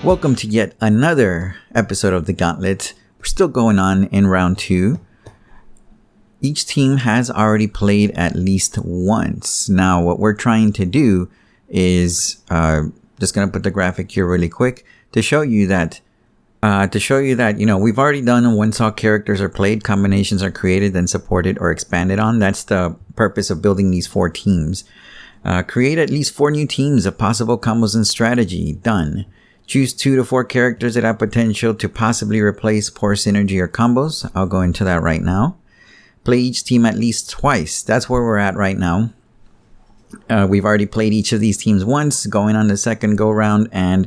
Welcome to yet another episode of the Gauntlet. We're still going on in round 2. Each team has already played at least once. Now, what we're trying to do is just going to put the graphic here really quick to show you that we've already done once all characters are played, combinations are created, then supported or expanded on. That's the purpose of building these 4 teams. Create at least 4 new teams of possible combos and strategy. Done. Choose 2 to 4 characters that have potential to possibly replace poor synergy or combos. I'll go into that right now. Play each team at least twice. That's where we're at right now. We've already played each of these teams once, going on the second go round, and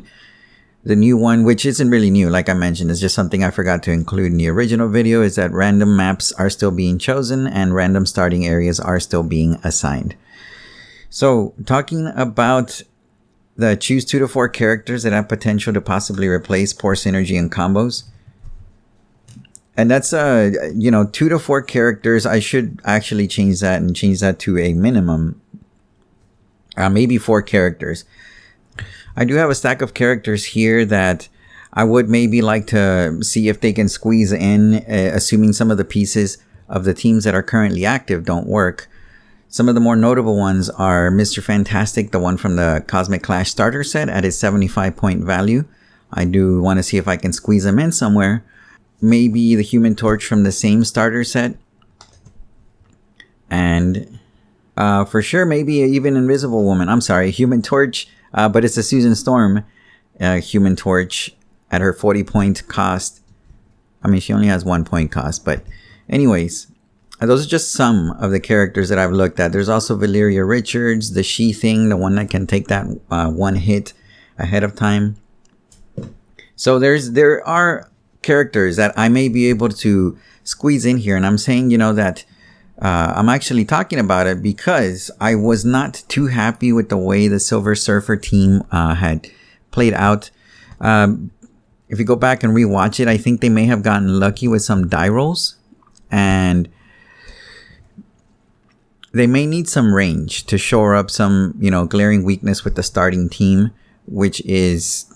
the new one, which isn't really new, like I mentioned, is just something I forgot to include in the original video, is that random maps are still being chosen and random starting areas are still being assigned. So, talking about the choose 2 to 4 characters that have potential to possibly replace poor synergy and combos. And that's, 2 to 4 characters. I should actually change that to a minimum. Maybe 4 characters. I do have a stack of characters here that I would maybe like to see if they can squeeze in, assuming some of the pieces of the teams that are currently active don't work. Some of the more notable ones are Mr. Fantastic, the one from the Cosmic Clash starter set at his 75 point value. I do want to see if I can squeeze him in somewhere. Maybe the Human Torch from the same starter set. And for sure, maybe even Invisible Woman. I'm sorry, Human Torch, but it's a Susan Storm Human Torch at her 40 point cost. I mean, she only has 1 point cost, but anyways. Those are just some of the characters that I've looked at. There's also Valeria Richards, the She Thing, the one that can take that one hit ahead of time. So there are characters that I may be able to squeeze in here. And I'm saying, that I'm actually talking about it because I was not too happy with the way the Silver Surfer team had played out. If you go back and rewatch it, I think they may have gotten lucky with some die rolls. And they may need some range to shore up some, glaring weakness with the starting team, which is,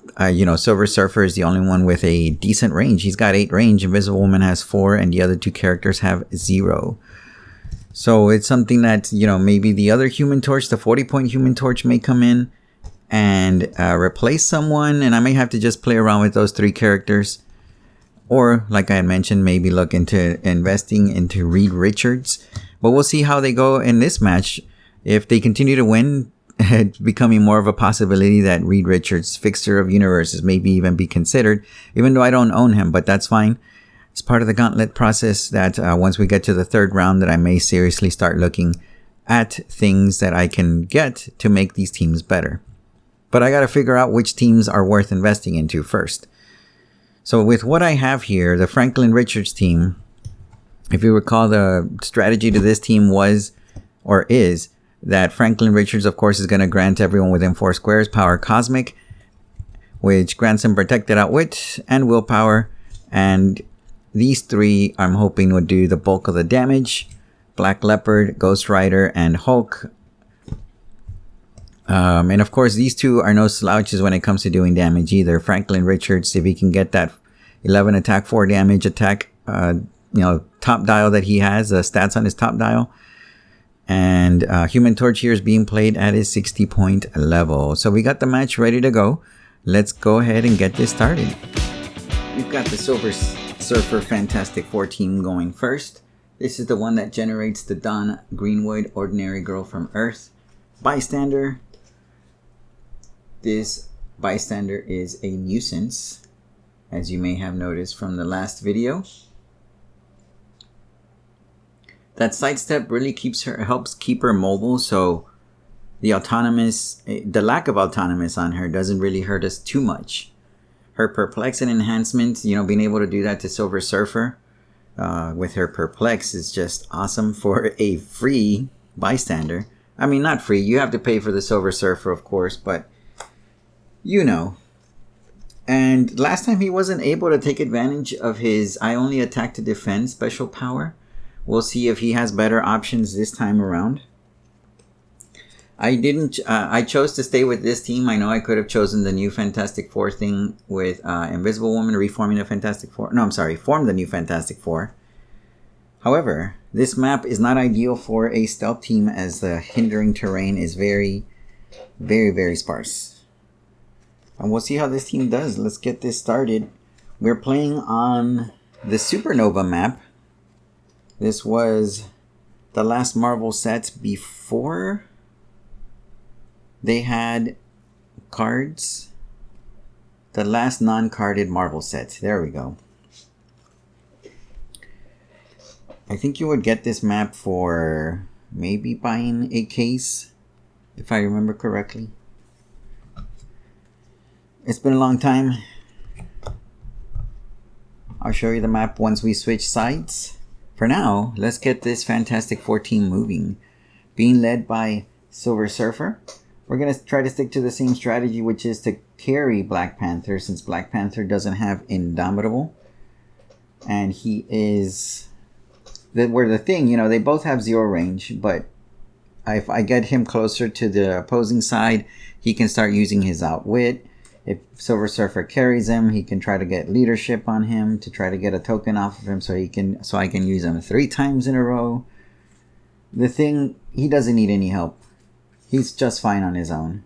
Silver Surfer is the only one with a decent range. He's got 8 range. Invisible Woman has 4, and the other 2 characters have 0. So it's something that, maybe the other Human Torch, the 40 point Human Torch may come in and replace someone, and I may have to just play around with those 3 characters. Or, like I had mentioned, maybe look into investing into Reed Richards. But we'll see how they go in this match. If they continue to win, it's becoming more of a possibility that Reed Richards, Fixer of Universes, maybe even be considered, even though I don't own him, but that's fine. It's part of the Gauntlet process that once we get to the 3rd round that I may seriously start looking at things that I can get to make these teams better. But I got to figure out which teams are worth investing into first. So with what I have here, the Franklin Richards team, if you recall, the strategy to this team was, or is, that Franklin Richards, of course, is going to grant everyone within 4 squares Power Cosmic, which grants him Protected Outwit and Willpower. And these 3, I'm hoping, would do the bulk of the damage. Black Leopard, Ghost Rider, and Hulk. And of course, these 2 are no slouches when it comes to doing damage either. Franklin Richards, if he can get that 11 attack, 4 damage attack, top dial that he has, stats on his top dial. And Human Torch here is being played at his 60 point level. So we got the match ready to go. Let's go ahead and get this started. We've got the Silver Surfer Fantastic 4 team going first. This is the one that generates the Dawn Greenwood Ordinary Girl from Earth Bystander. This Bystander is a nuisance, as you may have noticed from the last video. That sidestep really helps keep her mobile, so the lack of autonomous on her doesn't really hurt us too much. Her perplex and enhancement, being able to do that to Silver Surfer with her perplex is just awesome for a free Bystander. I mean, not free, you have to pay for the Silver Surfer, of course, but And last time he wasn't able to take advantage of his I only attack to defend special power. We'll see if he has better options this time around. I didn't. I chose to stay with this team. I know I could have chosen the new Fantastic Four thing with Invisible Woman reforming the Fantastic Four. No, I'm sorry, form the new Fantastic Four. However, this map is not ideal for a stealth team as the hindering terrain is very, very, very sparse. And we'll see how this team does. Let's get this started. We're playing on the Supernova Map. This was the last Marvel set before they had cards. The last non-carded Marvel set. There we go. I think you would get this map for maybe buying a case, if I remember correctly. It's been a long time. I'll show you the map once we switch sides. For now, let's get this Fantastic Four team moving. Being led by Silver Surfer. We're going to try to stick to the same strategy, which is to carry Black Panther, since Black Panther doesn't have Indomitable. And he is... the thing, you know, they both have 0 range, but if I get him closer to the opposing side, he can start using his Outwit. If Silver Surfer carries him, he can try to get leadership on him to try to get a token off of him so I can use him 3 times in a row. The thing, he doesn't need any help. He's just fine on his own.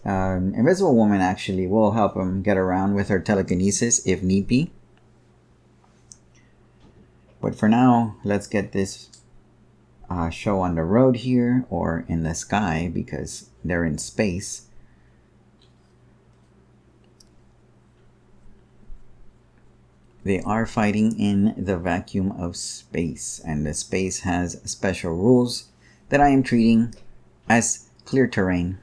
Invisible Woman actually will help him get around with her telekinesis if need be. But for now, let's get this show on the road here or in the sky because they're in space. They are fighting in the vacuum of space, and the space has special rules that I am treating as clear terrain.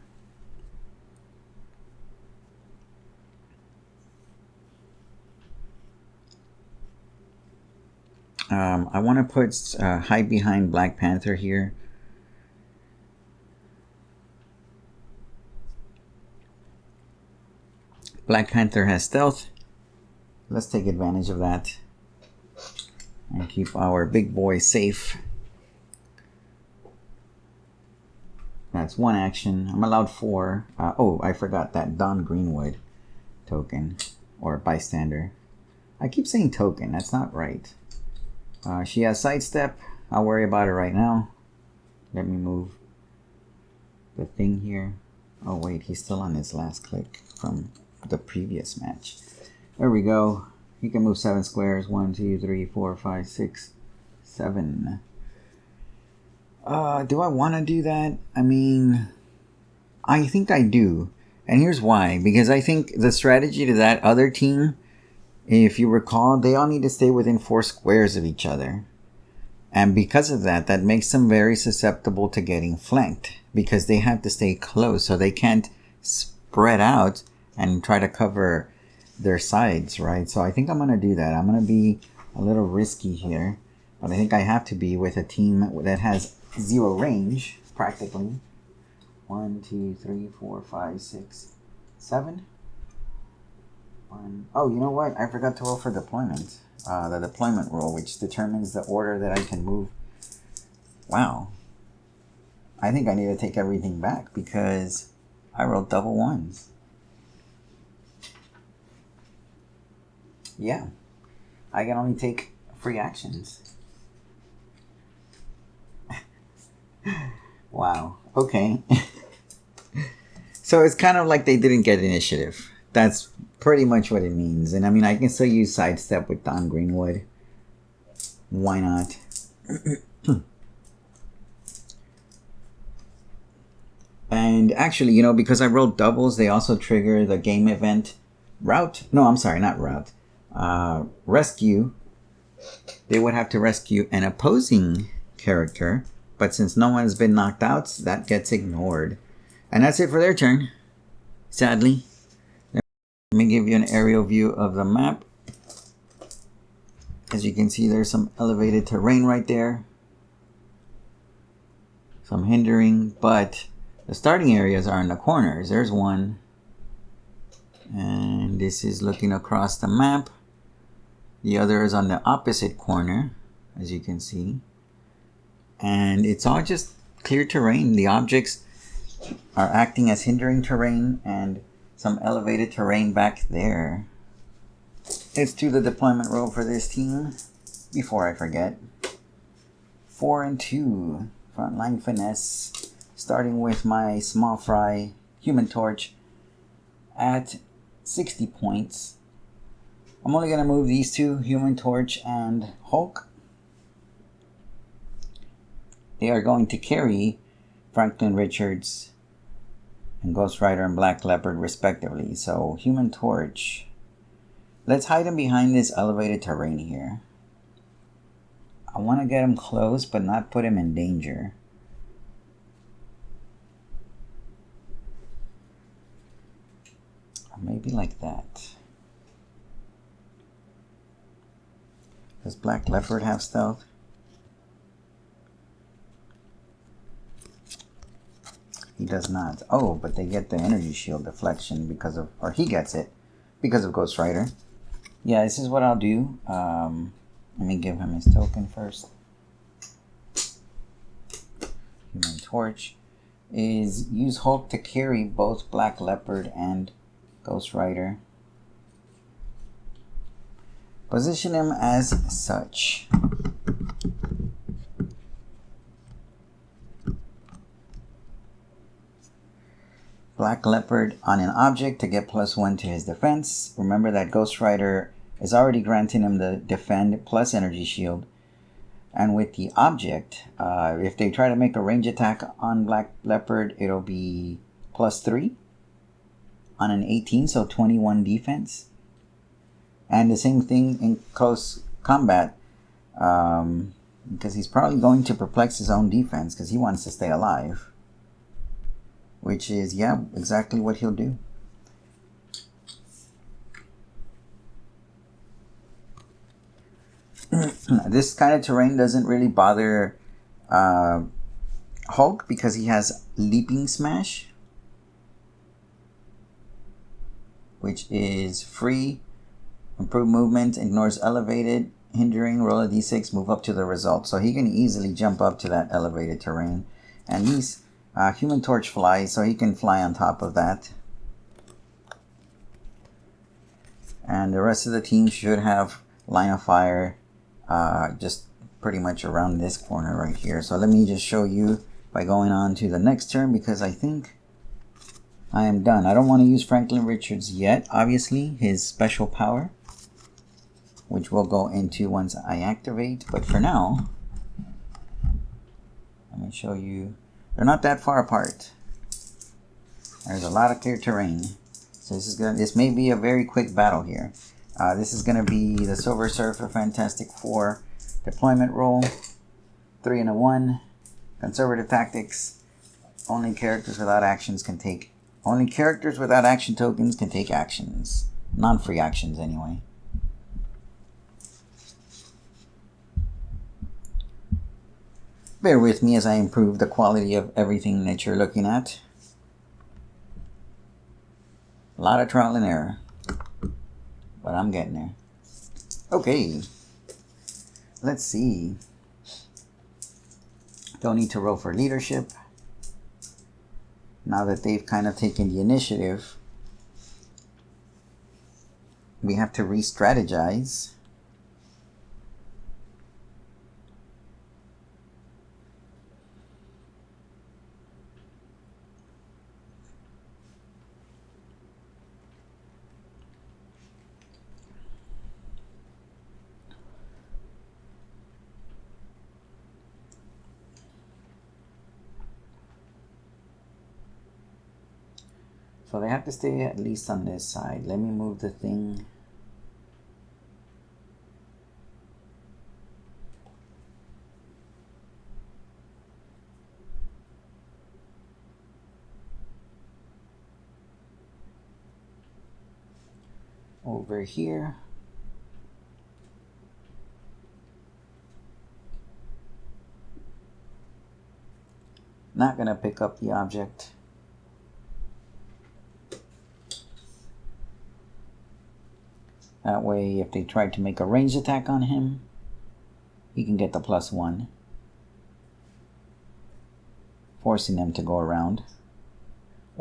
I want to put hide behind Black Panther here. Black Panther has stealth. Let's take advantage of that and keep our big boy safe. That's 1 action. I'm allowed 4. Oh, I forgot that Don Greenwood token or bystander. I keep saying token. That's not right. She has sidestep. I'll worry about it right now. Let me move the thing here. Oh wait, he's still on his last click from the previous match. There we go. He can move 7 squares. 1, 2, 3, 4, 5, 6, 7. Do I want to do that? I mean, I think I do. And here's why. Because I think the strategy to that other team, if you recall, they all need to stay within 4 squares of each other. And because of that, that makes them very susceptible to getting flanked. Because they have to stay close. So they can't spread out and try to cover their sides, right? So I think I'm going to do that. I'm going to be a little risky here. But I think I have to be with a team that has 0 range, practically. 1, 2, 3, 4, 5, 6, 7. Oh, you know what? I forgot to roll for deployment. The deployment roll, which determines the order that I can move. Wow. I think I need to take everything back because I rolled double 1s. Yeah. I can only take free actions. Wow. Okay. So it's kind of like they didn't get initiative. That's pretty much what it means. And I mean, I can still use sidestep with Don Greenwood. Why not? And actually, you know, because I rolled doubles, they also trigger the game event route. No, I'm sorry, not route. Rescue. They would have to rescue an opposing character. But since no one has been knocked out, that gets ignored. And that's it for their turn. Sadly. Let me give you an aerial view of the map. As you can see, there's some elevated terrain right there. Some hindering, but the starting areas are in the corners. There's one. And this is looking across the map. The other is on the opposite corner, as you can see. And it's all just clear terrain. The objects are acting as hindering terrain and some elevated terrain back there. Let's do the deployment roll for this team before I forget. 4 and 2. Frontline finesse. Starting with my small fry Human Torch at 60 points. I'm only going to move these two, Human Torch and Hulk. They are going to carry Franklin Richards and Ghost Rider and Black Leopard respectively. So Human Torch. Let's hide him behind this elevated terrain here. I want to get him close but not put him in danger. Or maybe like that. Does Black Leopard have stealth? He does not. Oh, but they get the energy shield deflection because of, or he gets it because of Ghost Rider. Yeah, this is what I'll do. Let me give him his token first. Human Torch is use Hulk to carry both Black Leopard and Ghost Rider. Position him as such. Black Leopard on an object to get +1 to his defense. Remember that Ghost Rider is already granting him the defend plus energy shield. And with the object, if they try to make a range attack on Black Leopard, it'll be +3 on an 18, so 21 defense. And the same thing in close combat, because he's probably going to perplex his own defense because he wants to stay alive. Which is, yeah, exactly what he'll do. This kind of terrain doesn't really bother Hulk because he has Leaping Smash, which is free, improve movement, ignores elevated, hindering, roll a d6, move up to the result. So he can easily jump up to that elevated terrain. And these Human Torch flies, so he can fly on top of that. And the rest of the team should have line of fire just pretty much around this corner right here. So let me just show you by going on to the next turn because I think I am done. I don't want to use Franklin Richards yet, obviously, his special power, which we'll go into once I activate. But for now, let me show you. They're not that far apart. There's a lot of clear terrain. So this may be a very quick battle here. This is gonna be the Silver Surfer Fantastic Four deployment roll. 3 and a 1. Conservative tactics. Only characters without action tokens can take actions. Non-free actions anyway. Bear with me as I improve the quality of everything that you're looking at. A lot of trial and error, but I'm getting there. Okay, let's see. Don't need to roll for leadership. Now that they've kind of taken the initiative, we have to re-strategize. So they have to stay at least on this side. Let me move the thing. Over here. Not gonna pick up the object. That way, if they try to make a ranged attack on him, he can get the +1, forcing them to go around.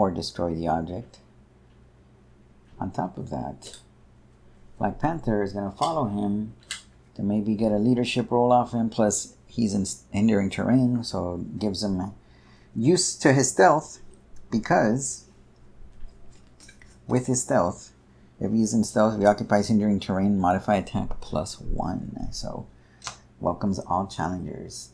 or destroy the object. On top of that, Black Panther is going to follow him to maybe get a leadership role off him, plus he's in enduring terrain, so it gives him use to his stealth, because with his stealth, if he's in stealth, if he occupies enduring terrain, modify attack +1. So welcomes all challengers.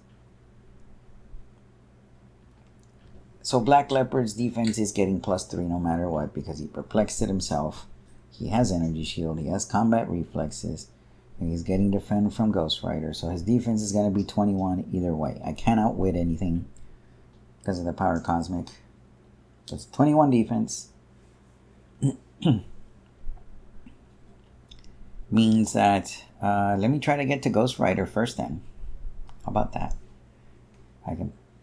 So Black Leopard's defense is getting +3 no matter what, because he perplexed it himself. He has energy shield, he has combat reflexes, and he's getting defend from Ghost Rider. So his defense is going to be 21 either way. I can't outwit anything because of the power cosmic. So it's 21 defense. Means that let me try to get to Ghost Rider first then. How about that?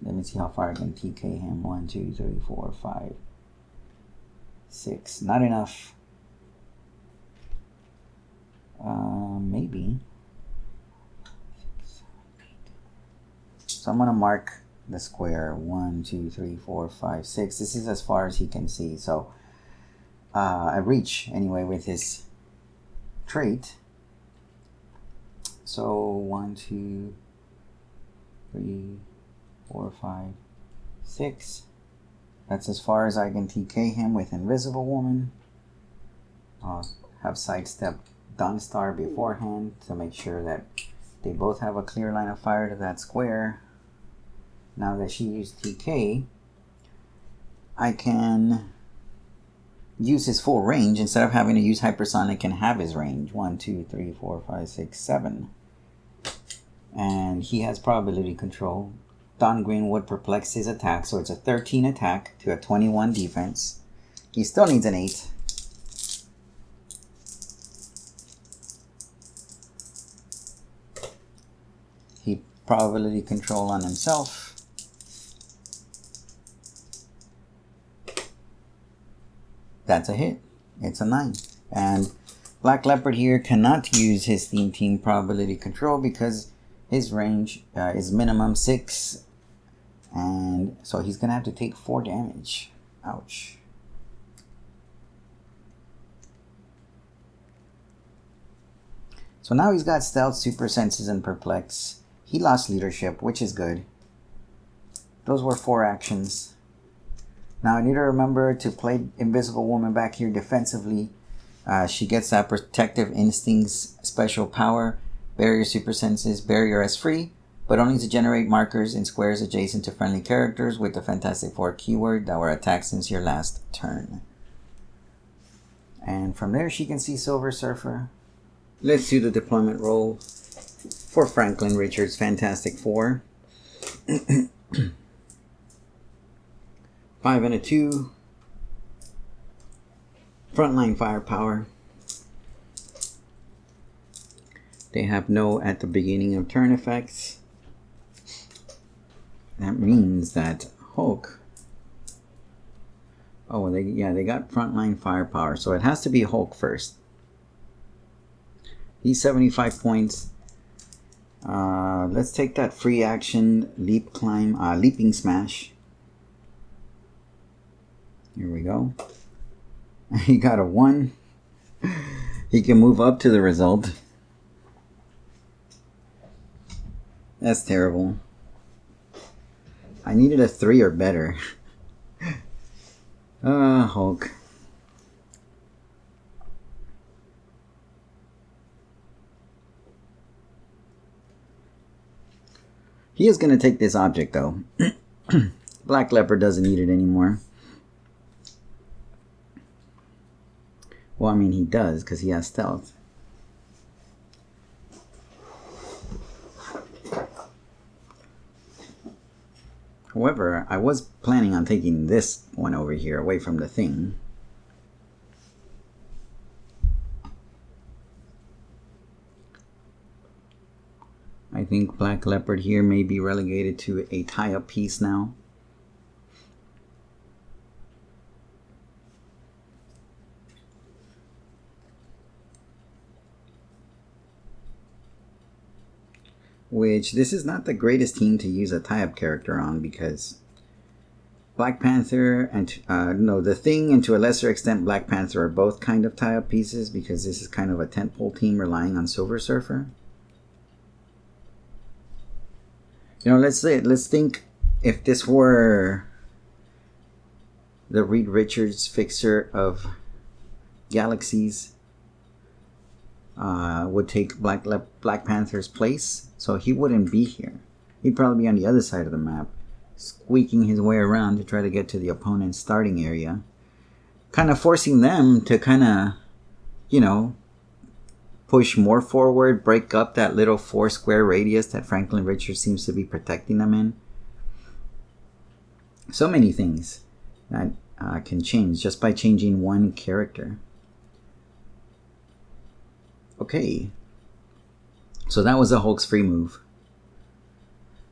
Let me see how far I can TK him. 1, 2, 3, 4, 5, 6. Not enough. Maybe. So I'm gonna mark the square. 1, 2, 3, 4, 5, 6. This is as far as he can see. So I reach anyway with his trait. So 1, 2, 3, 4, 5, 6. That's as far as I can TK him with Invisible Woman. I'll have sidestepped Dunstar beforehand to make sure that they both have a clear line of fire to that square. Now that she used TK, I can use his full range instead of having to use hypersonic and have his range. 1, 2, 3, 4, 5, 6, 7. And he has probability control. Don Green would perplex his attack, so it's a 13 attack to a 21 defense. He still needs an 8. He probability control on himself. That's a hit. It's a 9. And Black Leopard here cannot use his theme team probability control because his range is minimum 6. And so he's going to have to take 4 damage. Ouch. So now he's got Stealth, Super Senses, and Perplex. He lost Leadership, which is good. Those were 4 actions. Now I need to remember to play Invisible Woman back here defensively. She gets that Protective Instincts special power. Barrier Super Senses, barrier as free, but only to generate markers in squares adjacent to friendly characters with the Fantastic Four keyword that were attacked since your last turn. And from there she can see Silver Surfer. Let's do the deployment roll for Franklin Richards' Fantastic Four. 5 and a 2. Frontline firepower. They have no at the beginning of turn effects. That means that Hulk. Oh, they got frontline firepower, so it has to be Hulk first. He's 75 points. Let's take that free action leap climb, leaping smash. Here we go. He got a 1. He can move up to the result. That's terrible. I needed a 3 or better. Hulk. He is going to take this object though. Black Leopard doesn't need it anymore. Well, I mean he does because he has stealth. However, I was planning on taking this one over here away from the thing. I think Black Leopard here may be relegated to a tie-up piece now. Which, this is not the greatest team to use a tie-up character on because Black Panther and no, the Thing and to a lesser extent Black Panther are both kind of tie-up pieces because this is kind of a tentpole team relying on Silver Surfer. You know, let's think if this were the Reed Richards fixer of Galaxies, would take Black Panther's place, so he wouldn't be here. He'd probably be on the other side of the map, squeaking his way around to try to get to the opponent's starting area, kind of forcing them to kind of, you know, push more forward, break up that little 4 square radius that Franklin Richards seems to be protecting them in. So many things that can change just by changing one character. Okay, so that was a Hulk's free move.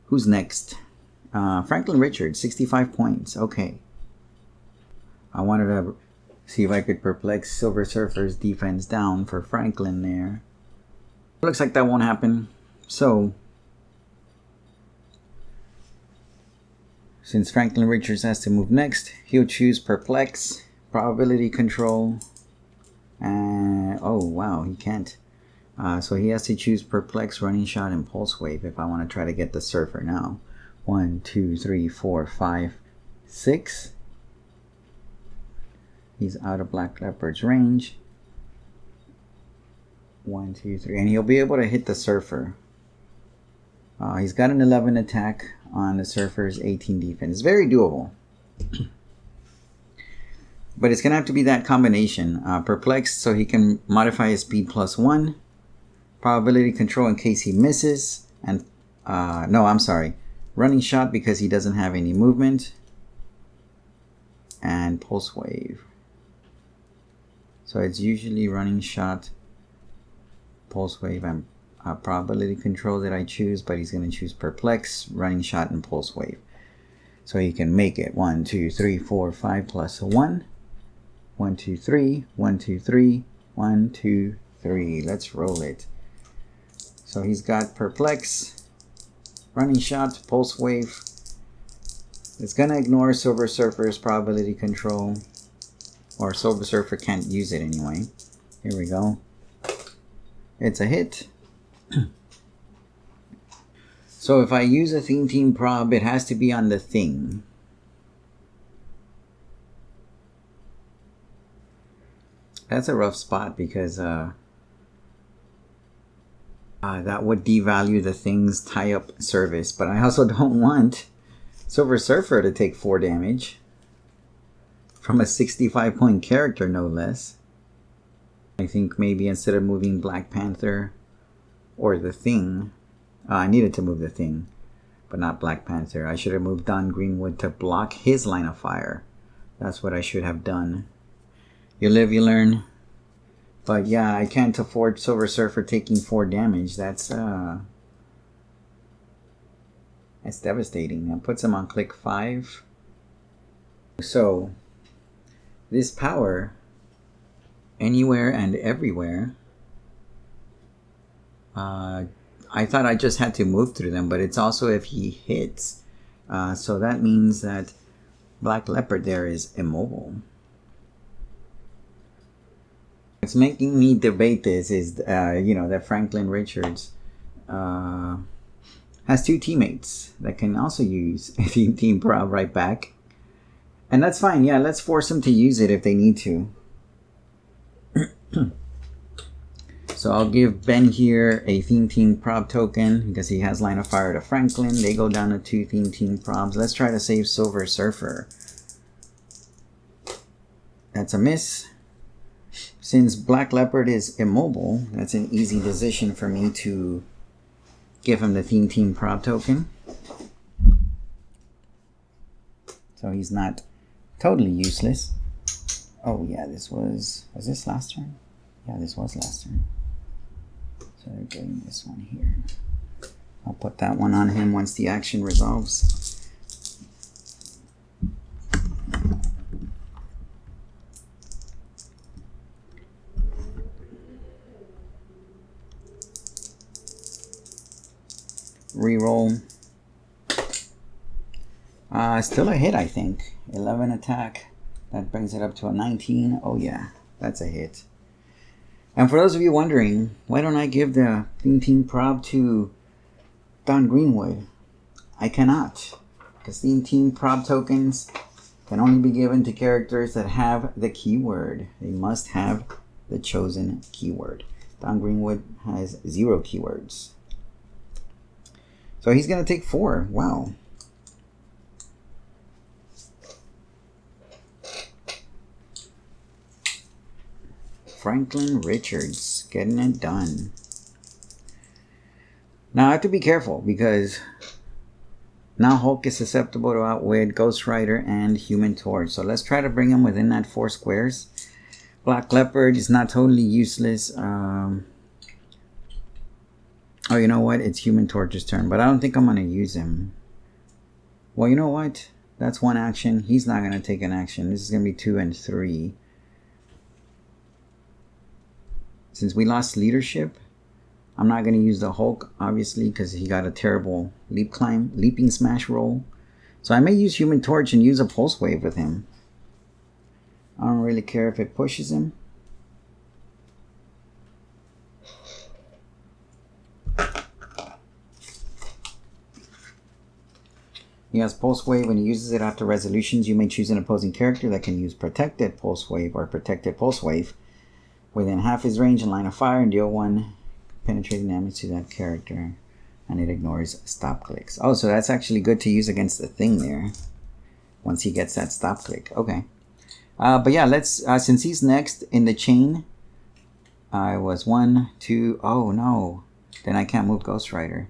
Who's next? Franklin Richards, 65 points. Okay. I wanted to see if I could perplex Silver Surfer's defense down for Franklin there. Looks like that won't happen. So, since Franklin Richards has to move next, he'll choose Perplex, Probability Control, and oh wow, he can't. So he has to choose Perplex, Running Shot, and Pulse Wave if I want to try to get the Surfer now. 1, 2, 3, 4, 5, 6. He's out of Black Leopard's range. 1, 2, 3. And he'll be able to hit the Surfer. He's got an 11 attack on the Surfer's 18 defense. It's very doable. But it's going to have to be that combination. Perplex so he can modify his speed +1. Probability Control in case he misses. And no, I'm sorry. Running Shot because he doesn't have any movement. And Pulse Wave. So it's usually Running Shot, Pulse Wave, and Probability Control that I choose, but he's going to choose Perplex, Running Shot, and Pulse Wave. So he can make it 1, 2, 3, 4, 5 plus 1. 1, 2, 3, 1, 2, 3, 1, 2, 3. Let's roll it. So he's got Perplex, Running Shot, Pulse Wave. It's going to ignore Silver Surfer's Probability Control. Or Silver Surfer can't use it anyway. Here we go. It's a hit. So if I use a Theme Team prob, it has to be on the Thing. That's a rough spot because that would devalue the Thing's tie-up service. But I also don't want Silver Surfer to take 4 damage. From a 65-point character, no less. I think maybe instead of moving Black Panther or the Thing, I needed to move the Thing, but not Black Panther. I should have moved Don Greenwood to block his line of fire. That's what I should have done. You live, you learn. But yeah, I can't afford Silver Surfer taking 4 damage. That's devastating. That puts him on click 5. So this power, anywhere and everywhere, I thought I just had to move through them, but it's also if he hits. So that means that Black Leopard there is immobile. What's making me debate this is, that Franklin Richards has 2 teammates that can also use a team prob right back. And that's fine. Yeah, let's force them to use it if they need to. So I'll give Ben here a Theme Team prob token because he has line of fire to Franklin. They go down to 2 Theme Team probs. Let's try to save Silver Surfer. That's a miss. Since Black Leopard is immobile, that's an easy decision for me to give him the Theme Team prob token. So he's not totally useless. Oh yeah, was this last turn? Yeah, this was last turn. So they're getting this one here. I'll put that one on him once the action resolves. Reroll. Still a hit, I think. 11 attack. That brings it up to a 19. Oh yeah, that's a hit. And for those of you wondering, why don't I give the theme team prob to Don Greenwood? I cannot. Because theme team prob tokens can only be given to characters that have the keyword. They must have the chosen keyword. Don Greenwood has 0 keywords. So he's going to take 4. Wow. Franklin Richards getting it done. Now I have to be careful because now Hulk is susceptible to outwit Ghost Rider and Human Torch. So let's try to bring him within that 4 squares. Black Leopard is not totally useless. Oh, you know what? It's Human Torch's turn, but I don't think I'm going to use him. Well, you know what? That's 1 action. He's not going to take an action. This is going to be 2 and 3. Since we lost leadership, I'm not going to use the Hulk, obviously, because he got a terrible leaping smash roll. So I may use Human Torch and use a Pulse Wave with him. I don't really care if it pushes him. He has Pulse Wave. When he uses it after resolutions, you may choose an opposing character that can use Protected Pulse Wave or Protected Pulse Wave within half his range and line of fire, and deal 1 penetrating damage to that character, and it ignores stop clicks. Oh, so that's actually good to use against the thing there once he gets that stop click. Okay. But yeah, let's since he's next in the chain, I was 1, 2. Oh no, then I can't move Ghost Rider,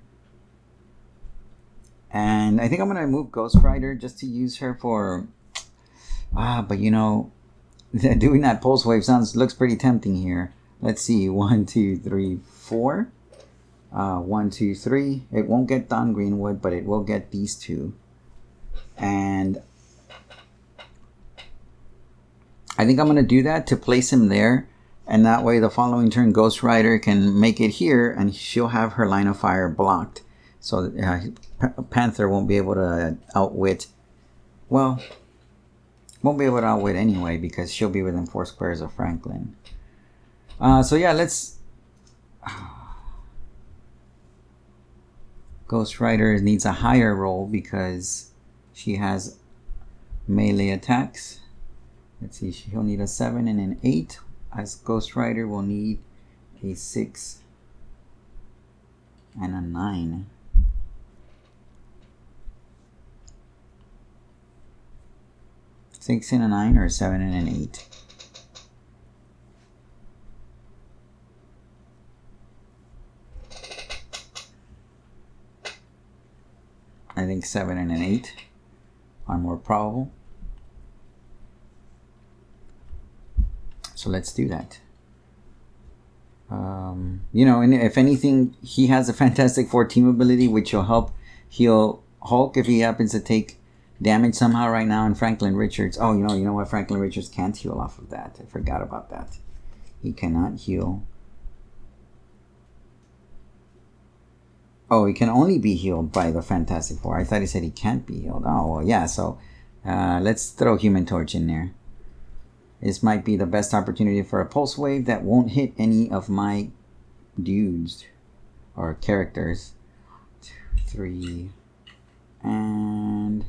and I think I'm gonna move Ghost Rider just to use her for but you know, doing that Pulse Wave looks pretty tempting here. Let's see, 1, 2, 3, 4. 1, 2, 3. It won't get Don Greenwood, but it will get these 2. And I think I'm going to do that to place him there. And that way the following turn Ghost Rider can make it here and she'll have her line of fire blocked. So Panther won't be able to outwit. Well, won't be able to outwit anyway because she'll be within 4 squares of Franklin. So yeah, let's... Ghost Rider needs a higher roll because she has melee attacks. Let's see, she'll need a 7 and an 8. As Ghost Rider will need a 6 and a 9. Six and a 9 or 7 and an 8. I think 7 and an 8 are more probable. So let's do that. You know, and if anything, he has a Fantastic Four team ability, which will help heal Hulk if he happens to take damage somehow right now. And Franklin Richards, oh, you know what? Franklin Richards can't heal off of that. I forgot about that. He cannot heal. Oh, he can only be healed by the Fantastic Four. I thought he said he can't be healed. Oh, well, yeah. So let's throw Human Torch in there. This might be the best opportunity for a Pulse Wave that won't hit any of my dudes or characters. 2, 3, and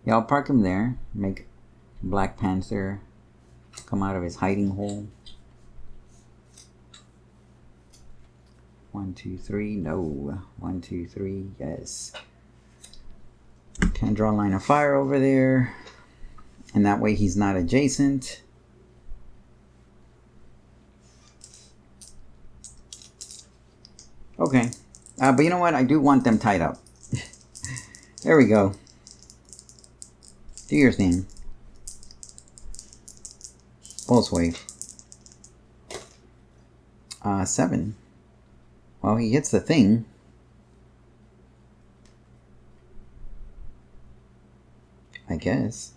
yeah, I'll park him there. Make Black Panther come out of his hiding hole. 1, 2, 3. No. 1, 2, 3. Yes. Can draw a line of fire over there, and that way he's not adjacent. Okay, but you know what? I do want them tied up. There we go. Do your thing. Pulse Wave. 7. Well, he hits the thing. I guess.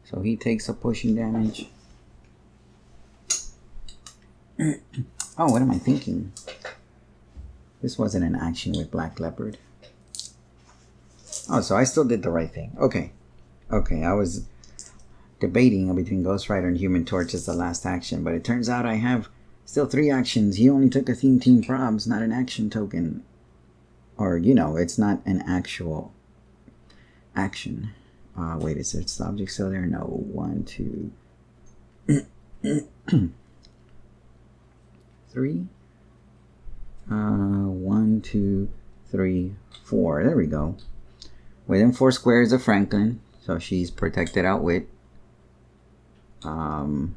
So he takes a pushing damage. Oh, what am I thinking? This wasn't an action with Black Leopard. Oh, so I still did the right thing. Okay. Okay, I was debating between Ghost Rider and Human Torch as the last action, but it turns out I have still 3 actions. He only took a Theme Team Probs, not an action token. Or, you know, it's not an actual action. Wait, is it the object still there? No. 1, 2, 3. 1, 2, 3, 4. There we go. Within 4 squares of Franklin, so she's protected outwit. On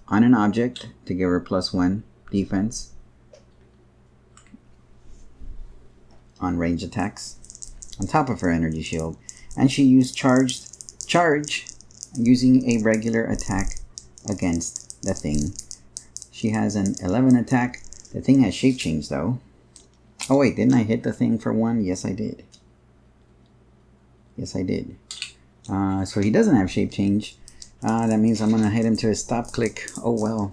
an object to give her +1 defense on range attacks on top of her energy shield, and she used charge using a regular attack against the thing. She has an 11 attack. The thing has shape change though. Oh wait, didn't I hit the thing for 1? Yes, I did. Yes, I did. So he doesn't have shape change. That means I'm gonna hit him to a stop click. Oh well.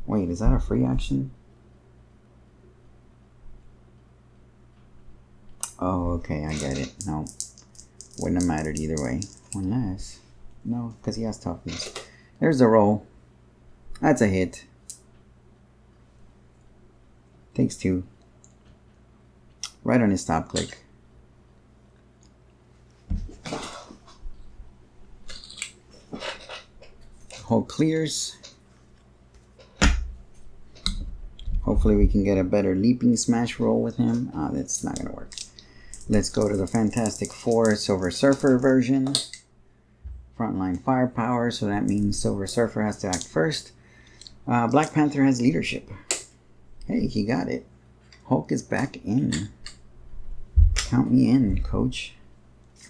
Wait, is that a free action? Oh, okay, I get it. No, wouldn't have mattered either way. Unless, no, because he has toughness. There's the roll. That's a hit. Takes 2. Right on his stop click. Hulk clears. Hopefully we can get a better leaping smash roll with him. That's not gonna work. Let's go to the Fantastic Four Silver Surfer version. Frontline firepower, so that means Silver Surfer has to act first. Black Panther has leadership. Hey, he got it. Hulk is back in. Count me in, coach.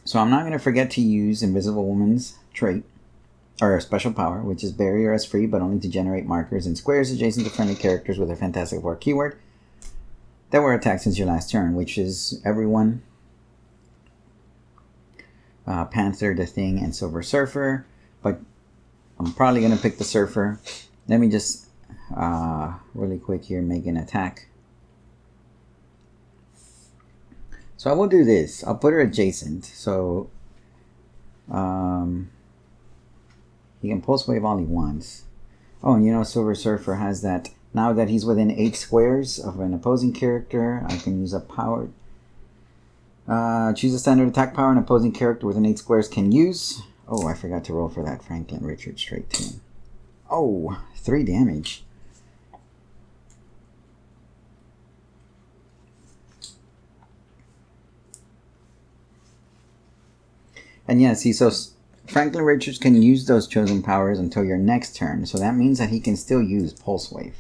So I'm not going to forget to use Invisible Woman's trait, or special power, which is barrier as free, but only to generate markers in squares adjacent to friendly characters with a Fantastic Four keyword that were attacked since your last turn, which is everyone. Panther, the Thing, and Silver Surfer, but I'm probably going to pick the Surfer. Let me just really quick here make an attack. So I will do this. I'll put her adjacent, so he can pulse wave all he wants. Oh, and you know Silver Surfer has that. Now that he's within 8 squares of an opposing character, I can use a power. Choose a standard attack power an opposing character within 8 squares can use. Oh, I forgot to roll for that Franklin Richard straight team. Oh, 3 damage. And yeah, see, so Franklin Richards can use those chosen powers until your next turn. So that means that he can still use Pulse Wave.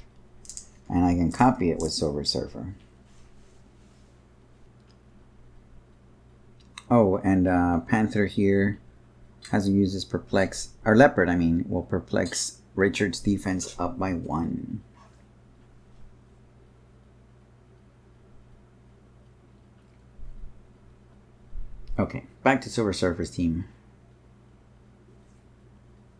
And I can copy it with Silver Surfer. Oh, and Panther here has to use his Perplex, or Leopard, I mean, will perplex Richard's defense up by 1. Okay, back to Silver Surfer's team.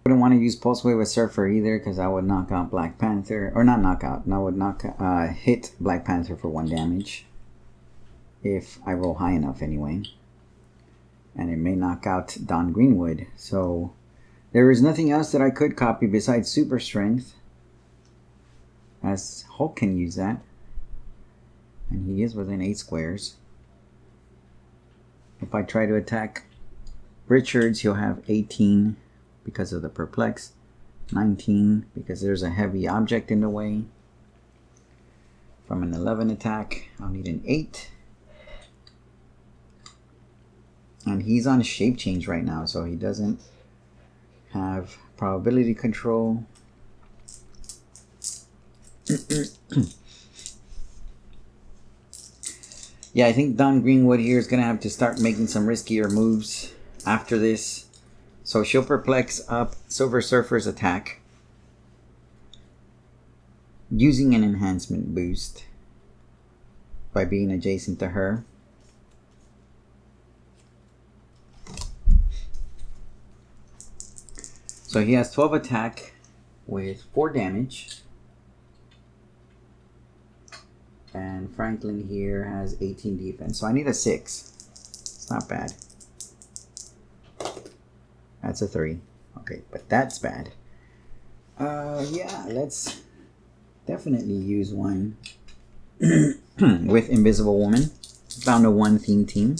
I wouldn't want to use Pulse Wave with Surfer either, because I would knock out Black Panther, or not knock out, I would hit Black Panther for 1 damage. If I roll high enough anyway. And it may knock out Don Greenwood. So there is nothing else that I could copy besides Super Strength, as Hulk can use that. And he is within 8 squares. If I try to attack Richards, he'll have 18 because of the Perplex. 19 because there's a heavy object in the way. From an 11 attack, I'll need an 8. And he's on shape change right now, so he doesn't have probability control. Yeah, I think Don Greenwood here is going to have to start making some riskier moves after this. So she'll perplex up Silver Surfer's attack using an enhancement boost by being adjacent to her. So he has 12 attack with 4 damage. And Franklin here has 18 defense. So I need a 6. It's not bad. That's a 3. Okay, but that's bad. Yeah, let's definitely use one with Invisible Woman. Down to 1 theme team.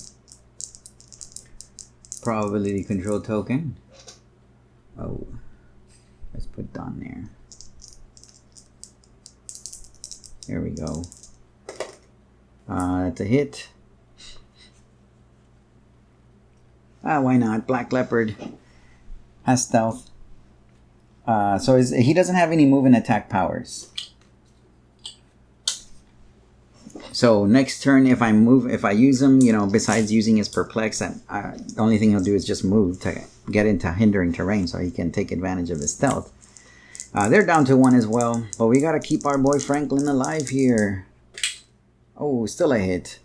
Probability control token. Oh, let's put Dawn there. There we go. That's a hit. Why not? Black Leopard has stealth. So he doesn't have any move and attack powers. So next turn, if I use him, you know, besides using his perplex, the only thing he'll do is just move to get into hindering terrain, so he can take advantage of his stealth. They're down to 1 as well, but we gotta keep our boy Franklin alive here. Oh, still a hit.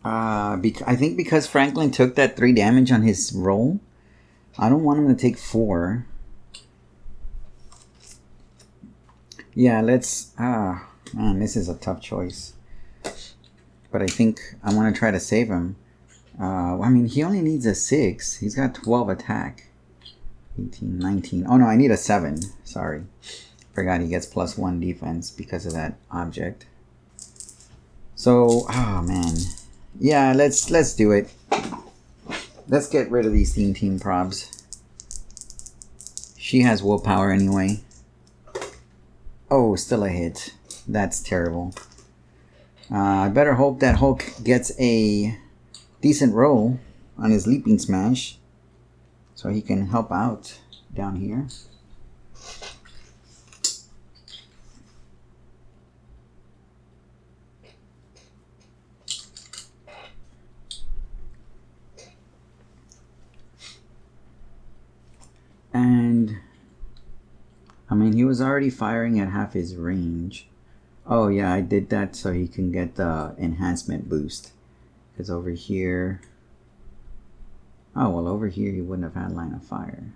I think because Franklin took that 3 damage on his roll, I don't want him to take 4. Yeah, let's... man, this is a tough choice. But I think I want to try to save him. I mean, he only needs a 6. He's got 12 attack. 18, 19. Oh, no, I need a 7. Sorry. Forgot he gets +1 defense because of that object. So, oh, man. Yeah, let's do it. Let's get rid of these theme team probs. She has willpower anyway. Oh, still a hit. That's terrible. I better hope that Hulk gets a decent roll on his leaping smash so he can help out down here. And I mean, he was already firing at half his range. Oh yeah, I did that so he can get the enhancement boost. Because over here... Oh, well, over here he wouldn't have had line of fire.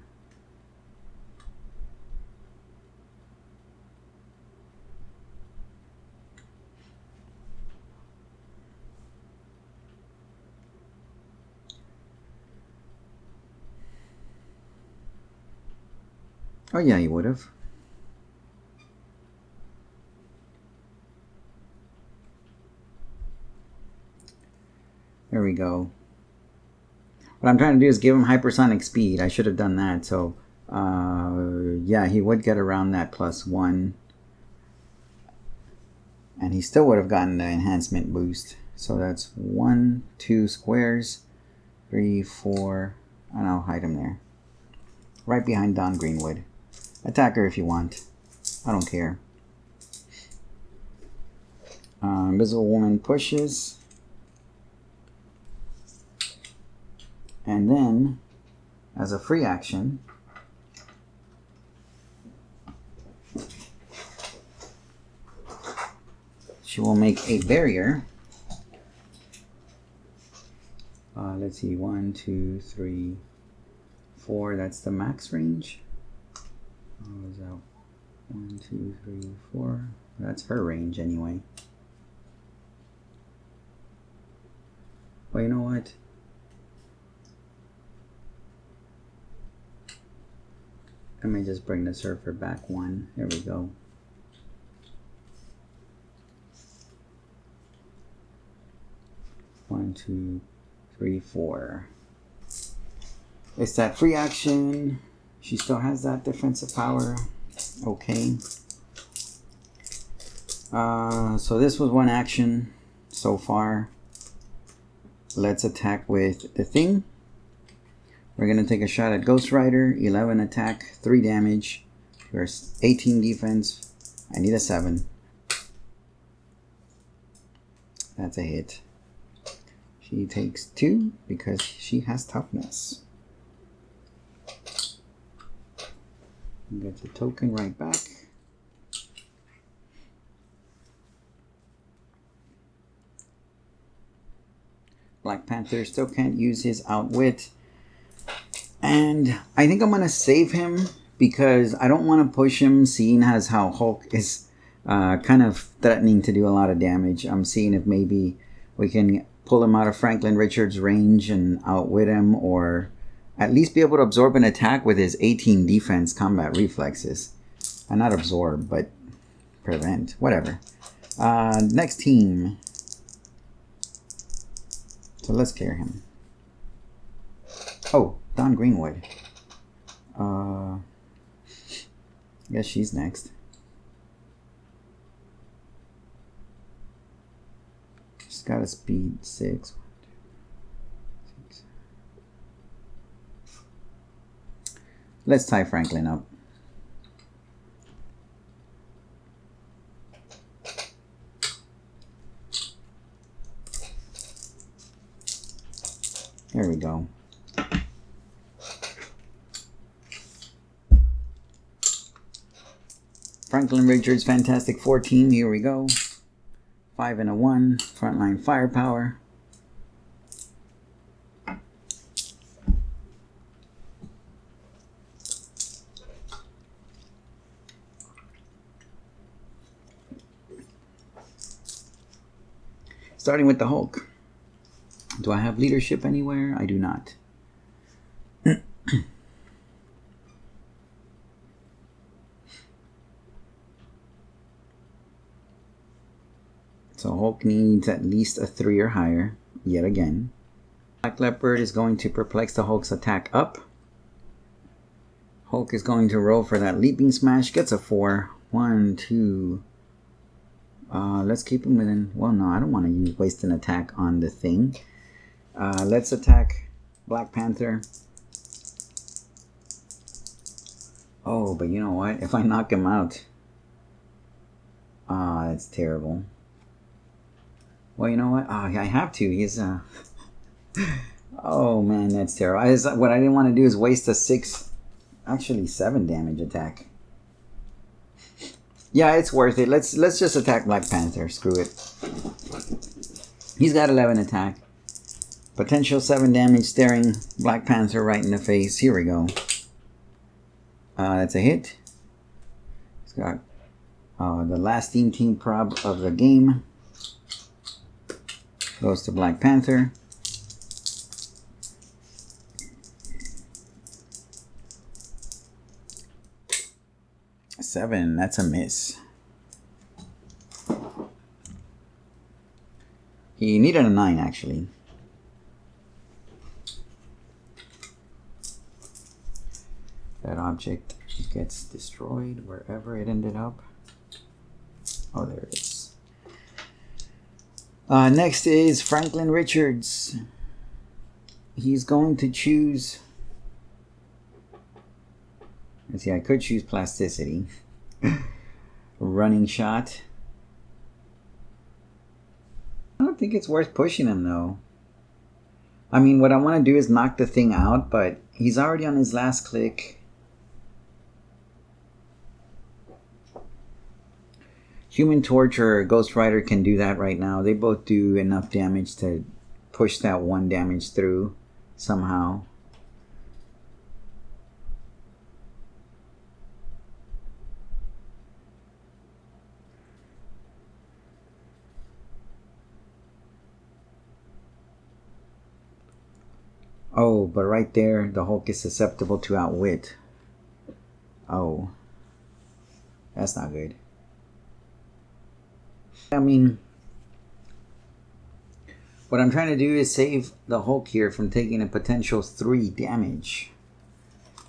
Oh yeah, he would have. There we go. What I'm trying to do is give him hypersonic speed. I should have done that. So, yeah, he would get around that +1. And he still would have gotten the enhancement boost. So that's 1, 2 squares, 3, 4, and I'll hide him there. Right behind Don Greenwood. Attack her if you want. I don't care. Invisible Woman pushes. And then, as a free action, she will make a barrier. Let's see, 1, 2, 3, 4. That's the max range. What was that? 1, 2, 3, 4. That's her range anyway. Well, you know what? Let me just bring the surfer back 1. There we go. One, 2, 3, 4. It's that free action. She still has that defensive power. Okay. So this was 1 action so far. Let's attack with the thing. We're going to take a shot at Ghost Rider. 11 attack, 3 damage. There's 18 defense. I need a 7. That's a hit. She takes 2 because she has toughness. Gets a token right back. Black Panther still can't use his outwit. And I think I'm going to save him because I don't want to push him, seeing as how Hulk is kind of threatening to do a lot of damage. I'm seeing if maybe we can pull him out of Franklin Richards' range and outwit him, or at least be able to absorb an attack with his 18 defense combat reflexes. And not absorb, but prevent. Whatever. Next team. So let's clear him. Oh, Dawn Greenwood. I guess she's next. She's got a speed 6. Let's tie Franklin up. There we go. Franklin Richards, Fantastic Four team. Here we go. 5 and a 1. Frontline firepower. Starting with the Hulk. Do I have leadership anywhere? I do not. So Hulk needs at least a 3 or higher, yet again. Black Leopard is going to perplex the Hulk's attack up. Hulk is going to roll for that leaping smash, gets a 4. 1, 2. Let's keep him within. Well, no, I don't want to waste an attack on the thing. Let's attack Black Panther. Oh, but you know what? If I knock him out, that's terrible. Well, you know what? Oh, I have to. He's oh man, that's terrible. What I didn't want to do is waste a 6, actually 7 damage attack. Yeah, it's worth it. Let's just attack Black Panther. Screw it. He's got 11 attack. Potential 7 damage, staring Black Panther right in the face. Here we go. That's a hit. He's got the last team prob of the game. Goes to Black Panther. Seven, that's a miss. He needed a 9 actually. That object gets destroyed wherever it ended up. Oh, there it is. Next is Franklin Richards. He's going to choose. Let's see, I could choose plasticity. Running shot. I don't think it's worth pushing him though. I mean, what I want to do is knock the thing out, but he's already on his last click. Human Torch or Ghost Rider can do that right now. They both do enough damage to push that 1 damage through somehow. Oh, but right there, the Hulk is susceptible to outwit. Oh. That's not good. I mean, what I'm trying to do is save the Hulk here from taking a potential 3 damage.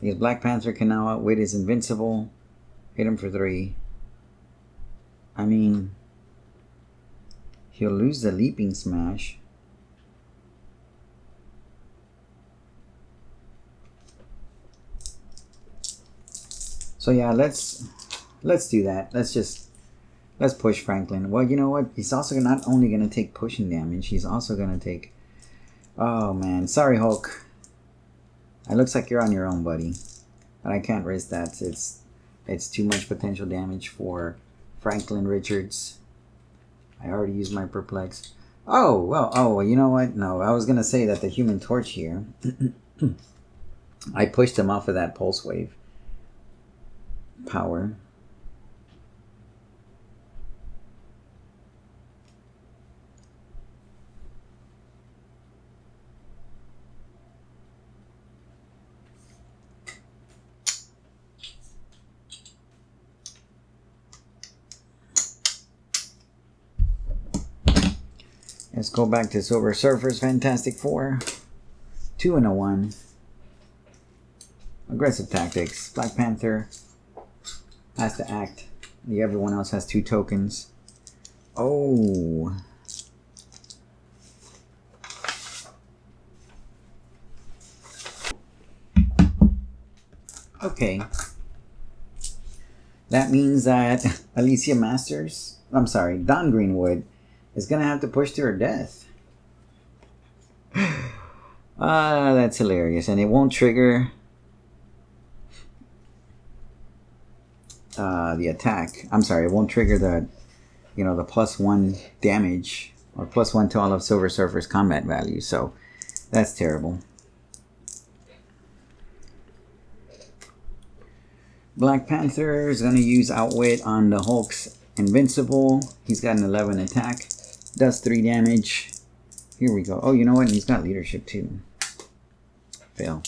Because Black Panther can now outwit his invincible. Hit him for 3. I mean, he'll lose the leaping smash. So yeah, let's do that. Let's push Franklin. Well, you know what? He's also not only going to take pushing damage, he's also going to take... Oh, man. Sorry, Hulk. It looks like you're on your own, buddy. But I can't risk that. It's too much potential damage for Franklin Richards. I already used my perplex. Oh, well, you know what? No, I was going to say that the Human Torch here I pushed him off of that pulse wave power. Let's go back to Silver Surfer's Fantastic Four. 2 and a 1. Aggressive tactics. Black Panther has to act. Everyone else has 2 tokens. Oh. Okay. That means that Alicia Masters, I'm sorry, Dawn Greenwood is going to have to push to her death. That's hilarious. And it won't trigger the attack. I'm sorry, it won't trigger the, the +1 damage or +1 to all of Silver Surfer's combat value. So that's terrible. Black Panther is going to use Outwit on the Hulk's Invincible. He's got an 11 attack. Does 3 damage. Here we go. Oh, you know what? He's got leadership too. Fail.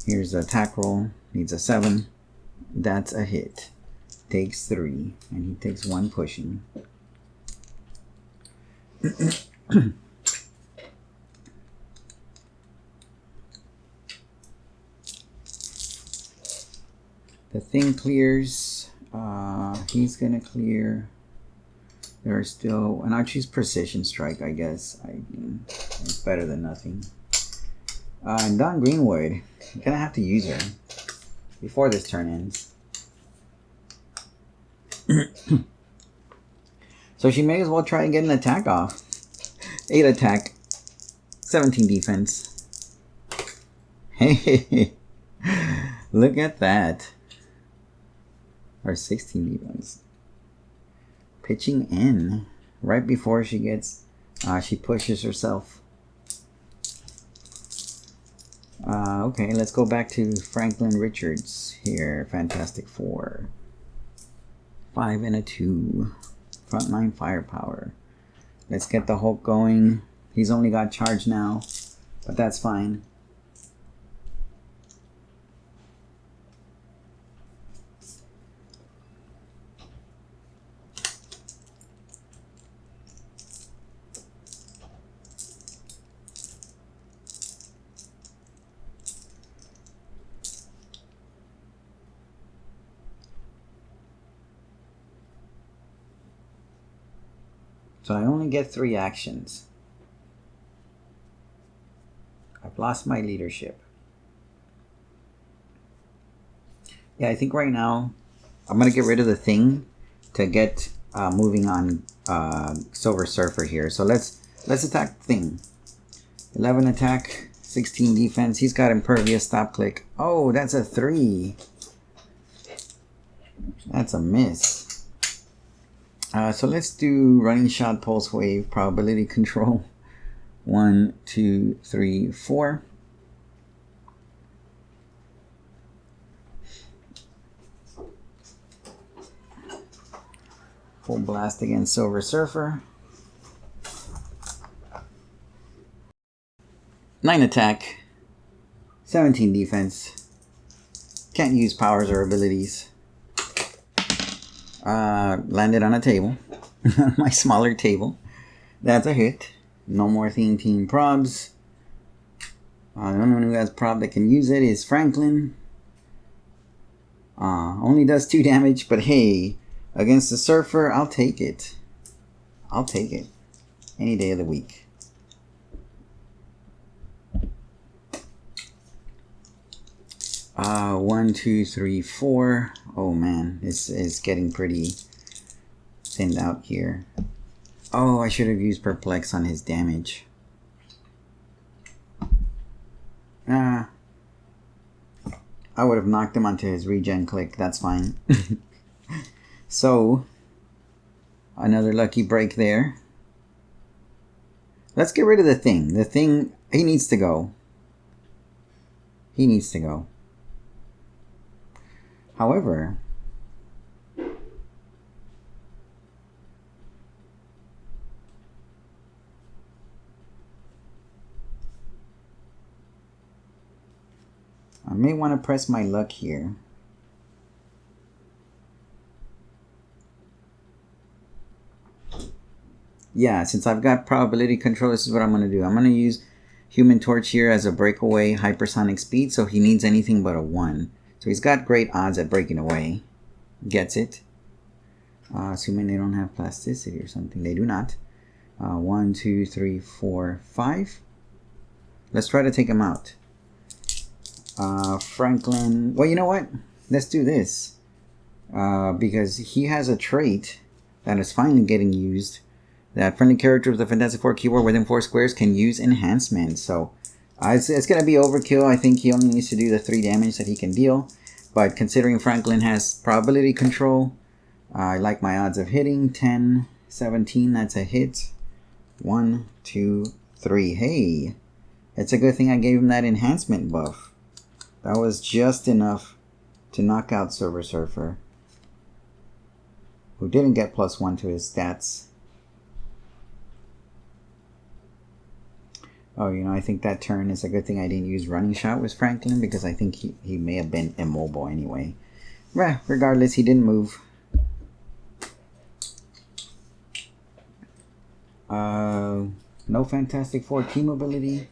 Here's the attack roll. Needs a 7. That's a hit. Takes 3. And he takes 1 pushing. The thing clears. He's going to clear. There are still, and I'll choose Precision Strike, I guess. It's better than nothing. And Dawn Greenwood, I'm gonna have to use her before this turn ends. So she may as well try and get an attack off. 8 attack, 17 defense. Hey, look at that. Or 16 defense. Pitching in right before she gets, she pushes herself. Okay, let's go back to Franklin Richards here. Fantastic Four. 5 and a 2. Frontline firepower. Let's get the Hulk going. He's only got charge now, but that's fine. So I only get 3 actions. I've lost my leadership. Yeah, I think right now I'm going to get rid of the thing to get moving on Silver Surfer here. So let's attack Thing. 11 attack, 16 defense. He's got Impervious, Stop Click. Oh, that's a 3. That's a miss. So let's do Running Shot, Pulse Wave, Probability Control. 1, 2, 3, 4. Full Blast against Silver Surfer. 9 attack. 17 defense. Can't use powers or abilities. Landed on a table. My smaller table. That's a hit. No more Theme Team probs. The only one who has prob that can use it is Franklin. Only does 2 damage, but hey, against the Surfer, I'll take it. I'll take it. Any day of the week. One, two, three, 4. Oh man, this is getting pretty thinned out here. Oh, I should have used Perplex on his damage. I would have knocked him onto his regen click. That's fine. So, another lucky break there. Let's get rid of the Thing. The Thing, he needs to go. He needs to go. However, I may want to press my luck here. Yeah, since I've got probability control, this is what I'm going to do. I'm going to use Human Torch here as a breakaway hypersonic speed, so he needs anything but a 1. So he's got great odds at breaking away. Gets it. Assuming they don't have plasticity or something. They do not. 1, 2, 3, 4, 5. Let's try to take him out. Franklin. Well, you know what? Let's do this. Because he has a trait that is finally getting used. That friendly characters with a Fantastic Four keyword within 4 squares can use enhancement. So it's going to be overkill. I think he only needs to do the 3 damage that he can deal. But considering Franklin has probability control, I like my odds of hitting. 10, 17, that's a hit. 1, 2, 3. Hey, it's a good thing I gave him that enhancement buff. That was just enough to knock out Silver Surfer, who didn't get +1 to his stats. Oh, you know, I think that turn is a good thing I didn't use Running Shot with Franklin, because I think he may have been immobile anyway. Regardless, he didn't move. No Fantastic Four key mobility.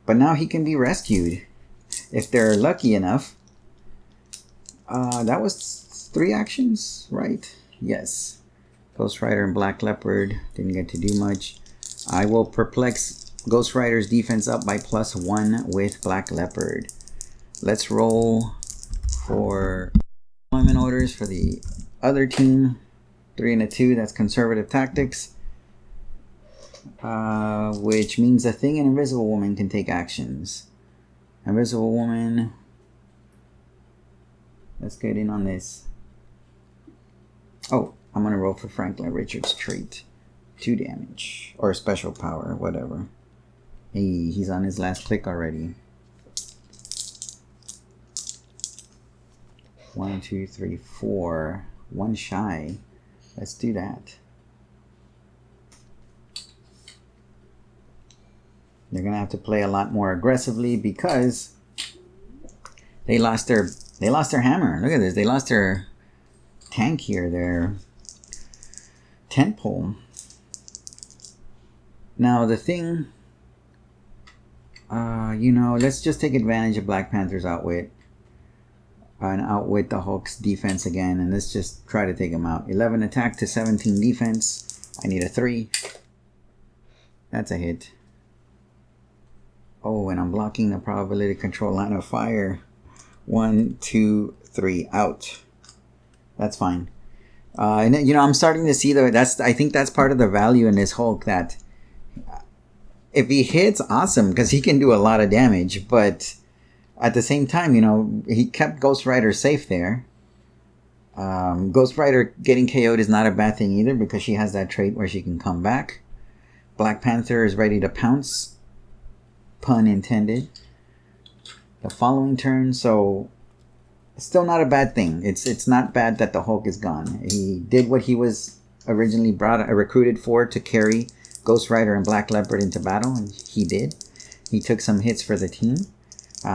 But now he can be rescued, if they're lucky enough. That was 3 actions, right? Yes. Ghost Rider and Black Leopard didn't get to do much. I will perplex Ghost Rider's defense up by +1 with Black Leopard. Let's roll for deployment orders for the other team. 3 and a 2, that's conservative tactics. Which means the Thing and Invisible Woman can take actions. Invisible Woman. Let's get in on this. Oh, I'm going to roll for Franklin Richards' trait. 2 damage. Or special power, whatever. Hey, he's on his last click already. 1, 2, 3, 4. 1 shy. Let's do that. They're gonna have to play a lot more aggressively because they lost their hammer. Look at this. They lost their tank here. Their tent pole. Now the Thing. You know, let's just take advantage of Black Panther's outwit. And outwit the Hulk's defense again. And let's just try to take him out. 11 attack to 17 defense. I need a 3. That's a hit. Oh, and I'm blocking the probability control line of fire. 1, 2, 3, out. That's fine. And you know, I'm starting to see I think that's part of the value in this Hulk, that if he hits, awesome, because he can do a lot of damage. But at the same time, you know, he kept Ghost Rider safe there. Ghost Rider getting KO'd is not a bad thing either, because she has that trait where she can come back. Black Panther is ready to pounce. Pun intended. The following turn, so still not a bad thing. It's not bad that the Hulk is gone. He did what he was originally recruited for, to carry Ghost Rider and Black Leopard into battle, and he did. He took some hits for the team.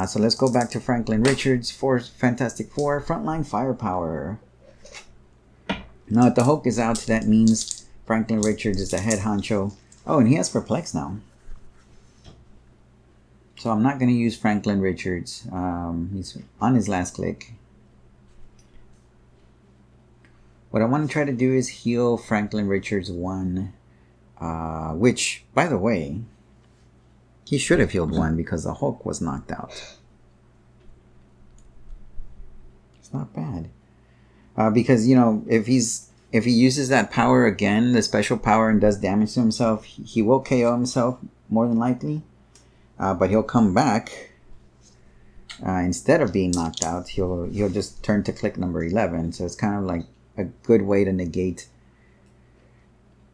So let's go back to Franklin Richards for Fantastic Four. Frontline firepower. Now that the Hulk is out, that means Franklin Richards is the head honcho. Oh, and he has Perplex now. So I'm not going to use Franklin Richards. He's on his last click. What I want to try to do is heal Franklin Richards 1. Which, by the way, he should have healed 1 because the Hulk was knocked out. It's not bad. Because, you know, if he uses that power again, the special power, and does damage to himself, he will KO himself more than likely. But he'll come back. Instead of being knocked out, he'll just turn to click number 11. So it's kind of like a good way to negate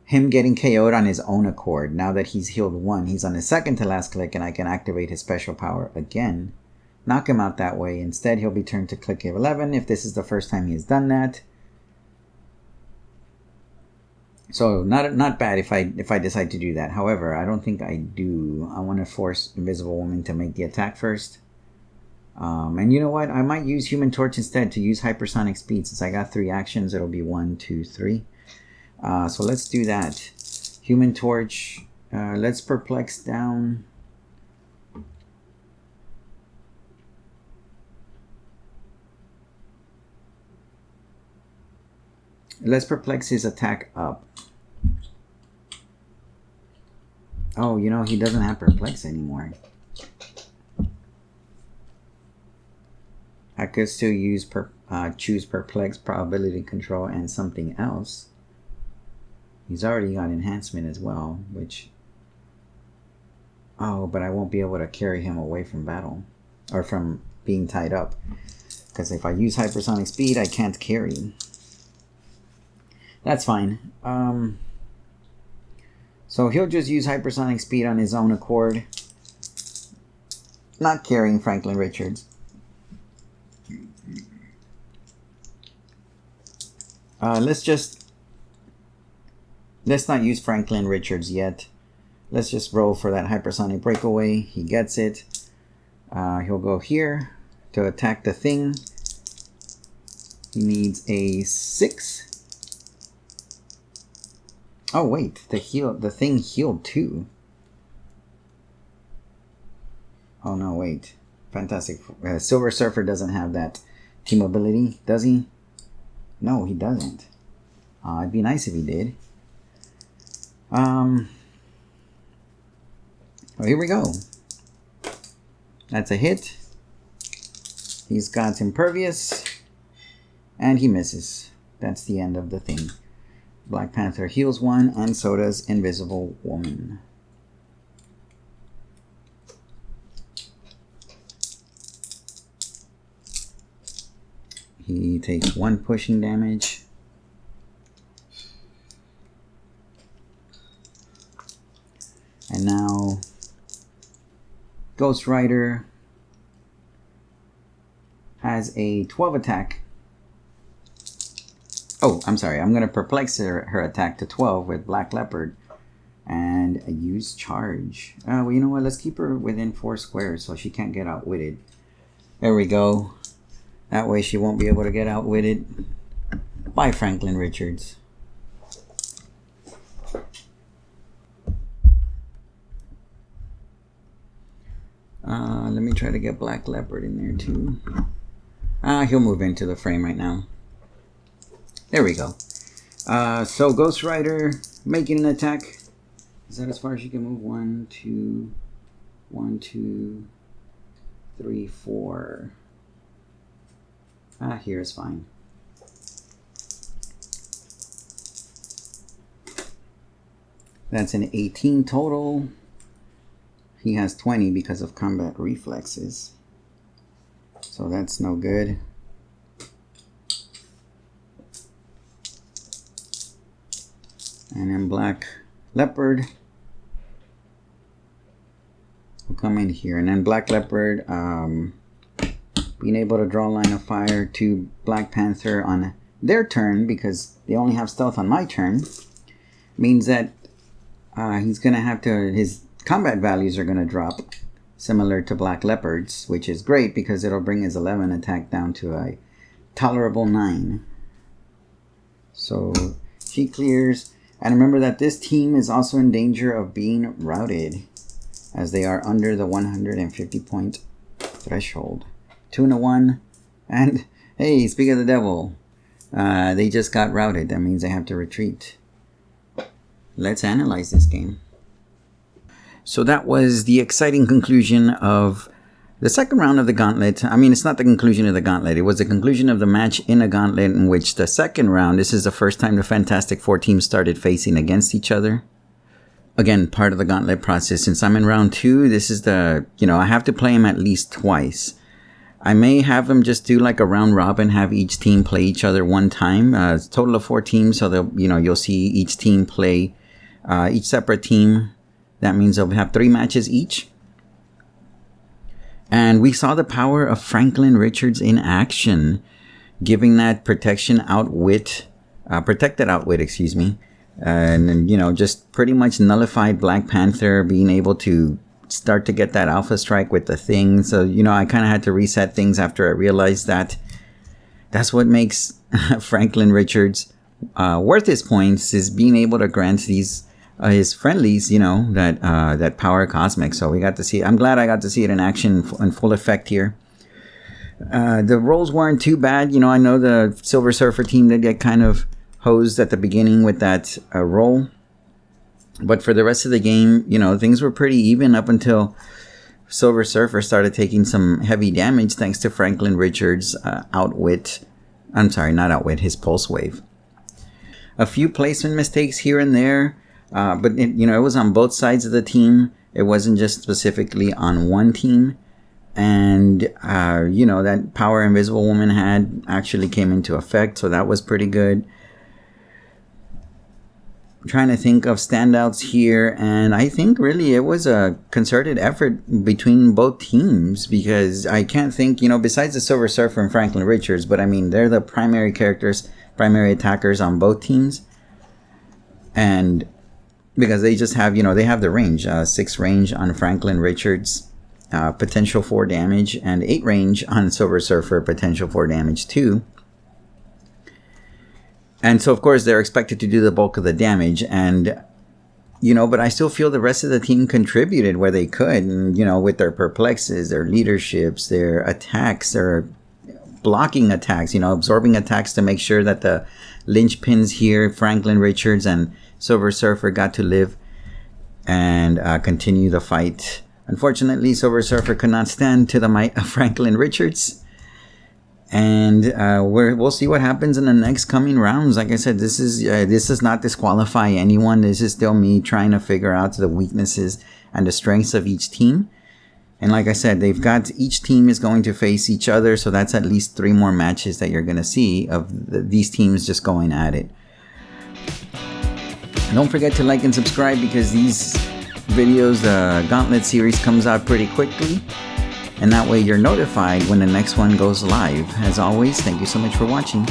him getting KO'd on his own accord. Now that he's healed 1, he's on his second to last click, and I can activate his special power again. knock him out that way. Instead, he'll be turned to click 11 if this is the first time he has done that. So not bad if I decide to do that. However, I don't think I do. I want to force Invisible Woman to make the attack first. And you know what? I might use Human Torch instead to use Hypersonic Speed. Since I got 3 actions, it'll be 1, 2, 3. So let's do that. Human Torch. Let's Perplex down. Let's Perplex his attack up. Oh, you know, he doesn't have Perplex anymore. I could still use choose Perplex, Probability Control, and something else. He's already got Enhancement as well, which... Oh, but I won't be able to carry him away from battle. Or from being tied up. Because if I use Hypersonic Speed, I can't carry. That's fine. So he'll just use Hypersonic Speed on his own accord. Not carrying Franklin Richards. Let's not use Franklin Richards yet. Let's just roll for that Hypersonic Breakaway. He gets it. He'll go here to attack the thing. He needs a 6. Oh wait, the thing healed too. Oh no, wait. Fantastic. Silver Surfer doesn't have that team ability, does he? No, he doesn't. It'd be nice if he did. Well, here we go. That's a hit. He's got Impervious. And he misses. That's the end of the thing. Black Panther heals 1, and so does Invisible Woman. He takes 1 pushing damage. And now Ghost Rider has a 12 attack. Oh, I'm sorry. I'm going to Perplex her attack to 12 with Black Leopard and use Charge. Well, you know what? Let's keep her within 4 squares so she can't get outwitted. There we go. That way she won't be able to get outwitted by Franklin Richards. Let me try to get Black Leopard in there too. He'll move into the frame right now. There we go. So Ghost Rider making an attack. Is that as far as you can move? 1, 2, 1, 2, 3, 4. Here is fine. That's an 18 total. He has 20 because of combat reflexes. So that's no good. And then Black Leopard will come in here. And then Black Leopard, being able to draw line of fire to Black Panther on their turn, because they only have stealth on my turn, means that he's going to have to, his combat values are going to drop, similar to Black Leopard's, which is great because it'll bring his 11 attack down to a tolerable 9. So she clears. And remember that this team is also in danger of being routed, as they are under the 150 point threshold. 2 and a 1. And hey, speak of the devil. They just got routed. That means they have to retreat. Let's analyze this game. So that was the exciting conclusion of the second round of the Gauntlet. I mean, it's not the conclusion of the Gauntlet. It was the conclusion of the match in a Gauntlet in which the second round, this is the first time the Fantastic Four teams started facing against each other. Again, part of the Gauntlet process. Since I'm in round 2, this is the, I have to play them at least twice. I may have them just do like a round robin, have each team play each other one time. It's a total of 4 teams, so they'll, you'll see each team play each separate team. That means they'll have 3 matches each. And we saw the power of Franklin Richards in action, giving that protected outwit, excuse me. And, you know, just pretty much nullified Black Panther, being able to start to get that alpha strike with the thing. So, you know, I kind of had to reset things after I realized that that's what makes Franklin Richards worth his points, is being able to grant these his friendlies, you know, that power cosmic. So we got to see. I'm glad I got to see it in action in full effect here. The rolls weren't too bad. You know, I know the Silver Surfer team did get kind of hosed at the beginning with that roll, but for the rest of the game, you know, things were pretty even up until Silver Surfer started taking some heavy damage thanks to Franklin Richards' his pulse wave. A few placement mistakes here and there. But it was on both sides of the team. It wasn't just specifically on one team. And, that power Invisible Woman had actually came into effect. So that was pretty good. I'm trying to think of standouts here. And I think really it was a concerted effort between both teams. Because I can't think, besides the Silver Surfer and Franklin Richards. But I mean, they're the primary characters, primary attackers on both teams. And because they just have, they have the range, 6 range on Franklin Richards, potential 4 damage, and 8 range on Silver Surfer, potential 4 damage too. And so, of course, they're expected to do the bulk of the damage. And, but I still feel the rest of the team contributed where they could, and, with their perplexes, their leaderships, their attacks, their blocking attacks, absorbing attacks to make sure that the linchpins here, Franklin Richards and Silver Surfer, got to live and continue the fight. Unfortunately, Silver Surfer could not stand to the might of Franklin Richards. And we'll see what happens in the next coming rounds. Like I said, this does not disqualify anyone. This is still me trying to figure out the weaknesses and the strengths of each team. And like I said, each team is going to face each other. So that's at least 3 more matches that you're going to see of these teams just going at it. Don't forget to like and subscribe, because these videos, the Gauntlet series, comes out pretty quickly. And that way you're notified when the next one goes live. As always, thank you so much for watching.